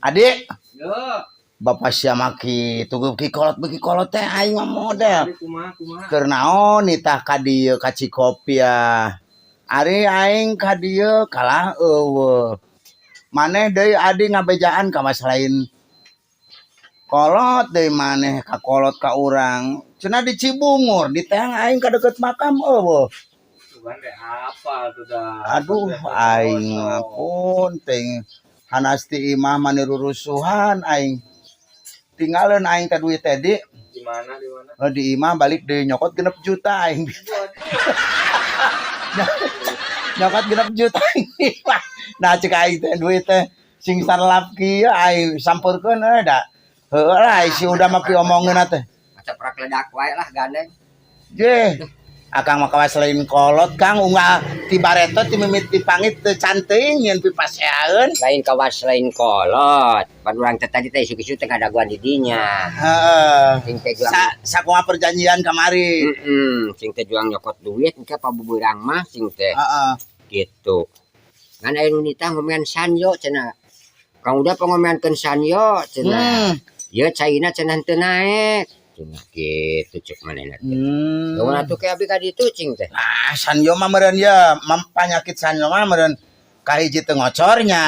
Adik, Yo, Bapak siamaki tugu beki kolot teh aing mah model. kumaha. Keur naon nitah ka dieu ka Cikopi ya. Ari aing ka dieu kalah eueuh. Maneh deui adi ngabejaan ka mas lain kolot deui maneh ka kolot ka urang. Cenah di Cibungur, di teang aing ka deket makam eueuh. Bukan teh apa tuh dah. Aduh aing pun teh hanasti imah maniru rusuhan aing. Tinggalin aing teh duit teh di Di mana? di imah balik di nyokot 6 juta aing. Nyokot 6 juta aing. Nah cek aing teh duit teh sing sarlap kieu aing sampurkeun da. Heueuh lah si udah mah piomongkeun teh. Acap rak ledak wae lah gandeng. Jeh. Akang mah kawas lain kolot Kang unggah ti bareto ti mimit dipangit teu canting nyeun pipaseaeun. Lain kawas lain kolot. Pan urang teh tadi teh isu-isu teh ngadaguan di dinya. Heeh. Sing teh juang Sakumaha perjanjian kamari. sing teh juang nyokot duit engke pabuburang mah sing teh Heeh. gitu. Ngan aya nu nita ngomean sanyo cenah. Kang udah pengomeankeun sanyo cenah. Ieu caina cenah teu naek. Cenah kitu cek manehna. Lamun atuh ke abi ka ditu cing teh. Nah, sanyo mah meureun ya, panyakit sanyo mah meureun kahiji teu ngocornya.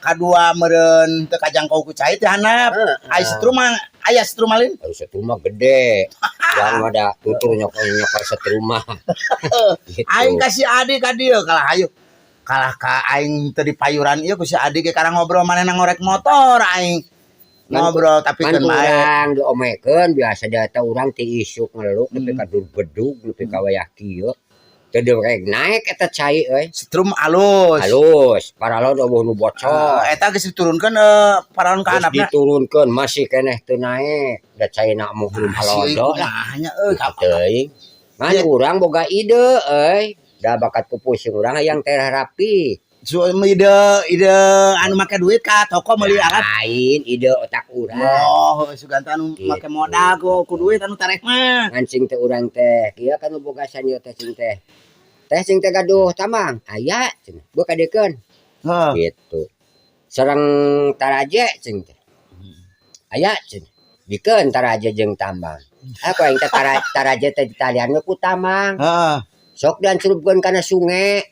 Kadua meureun teu kajangkau ku cai teh handap. Aya setrum malin. Harus setrumah gede. Yang ada tutur nyokol setrumah. Gitu. Aing kasih adik ka dieu kalah hayu. Kalah ka aing teu di payuran ieu ku si adik ge karang ngobrol manehna ngorek motor aing. Ngobrol tapi kan keun bae. urang diomekeun biasa data urang ti isuk ngeluk nepi ka bedug nepi ka wayah kieu. Teu rek naek eta cai euy. Setrum alus. Halus, paralon eueuh nu bocor. Eta geus diturunkeun paraon ka Terus handapna. diturunkeun masih keneh teu naek. Da caina mah belum halodo lah. Kumahanya Teuing. Ngan urang boga ide euy. Da bakat pupusing urang hayang teh rapi. ide anu make duit ka toko meuli alat. Lain ide otak urang. Oh, suganta anu make modal ku duit anu tareh mah. Ngan sing teh urang teh, kieu kan boga sanyo teh sing teh. Teh sing teh gaduh tamang, aya cenah. Gua kadekeun. Heeh. Gitu. Sareng taraje cing teh. Aya cenah. Dikeun taraje jeung tambang. Aku yang teh taraje teh ditalian ku tamang. Heeh. Sok dan surupkeun kana sungai.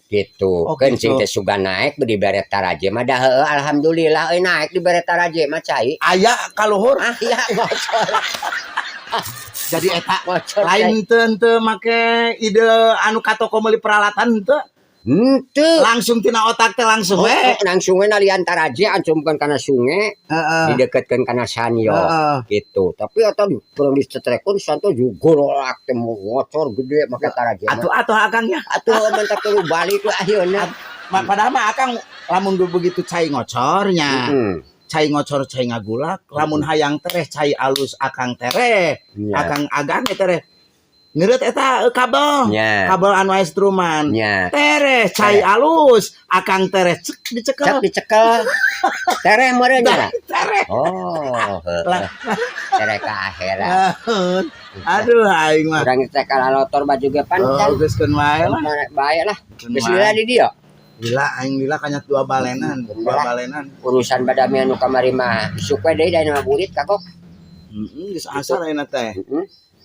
Gitu. Oh, Kan gitu. sing teh suga naik di beret taraje mah dah heueuh alhamdulillah euy naik di beret taraje mah cai. Aya kaluhur. Iya bocor. Jadi eta Bocor. lain teu make ide anu ka toko meuli peralatan teu. Henteu. Langsung tina otak teh langsung we. Nang sungai nalian taraje ancumkeun kana sungai. Heeh. Dideketkeun kana sanyo Heeh. gitu. Tapi eta kurang dicetrekun santo jugolak teh ngocor gede make taraje. Atuh akang ya. Atuh mentak teu balik lah ayeuna. Padahal mah akang lamun begitu cai ngocornya. Cai ngocor cai ngagulak, lamun hayang tereh cai alus akang tereh. Akang agan tereh. Ngeureut eta kabel. Nya. Kabel anu aya struman. Nya. Tereh cai alus, akang tereh cek dicekel. Cek dicekel. Tereh meureun nya. Tereh. Oh, Lah. tereh ka akhirat. Aduh aing mah. Urang teh kalalotor baju ge panjang. Geuskeun wae lah. Bae lah. Geuskeun Geus wae. lila di dieu. Gila aing lila kanyat dua balenan. Urusan badami anu kamari mah isuk we deui da burit kakok. Geus asar ayeuna teh.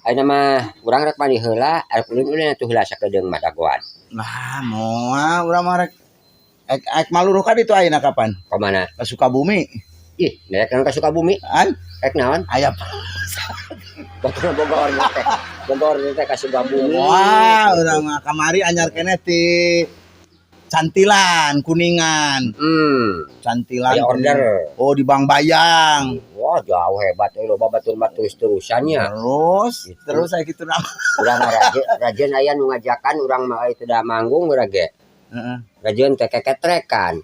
Ayeuna mah urang rek mandi heula, arep ulin-ulin atuh heula sakedeung mah dagoan. Nah, moal urang mah rek ek maluruh ka ditu ayeuna kapan? Ka mana? Ka Sukabumi. Ih, nek ka Sukabumi, An rek naon? aya Bogor teh. Bogor teh ka Sukabumi. wah, urang mah kamari anyar keneh ti Cantilan, Kuningan. Cantilan. Aya order. Oh, di Bang Bayang. Wah, jauh hebat euy loba batur-batur terus-terusannya. Terus saya gitu nama. Urang rajin aya nu ngajakan urang mah teu da manggung urang ge. Heeh. Rajin teh keketrekan.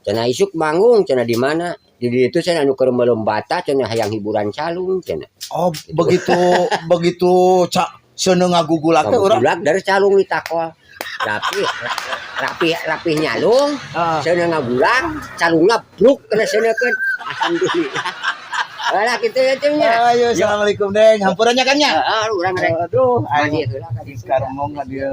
Cenah isuk manggung cenah di mana? Di ditu cenah anu keur meuleumbata cenah hayang hiburan calung cenah. Oh, begitu seuneu ngagugulak teh urang. Gulak dari calung ditakol. Rapi nyalung. Seuneu ngagulang, calungna bruk kena seunekeun. Alhamdulillah. Lah kitu ya cenah. Ayo, assalamualaikum Deng. Hampurannya kan nya? Heeh, urang rek. Aduh, Mandi ayo. heula ka dieu. Karemong ka dieu.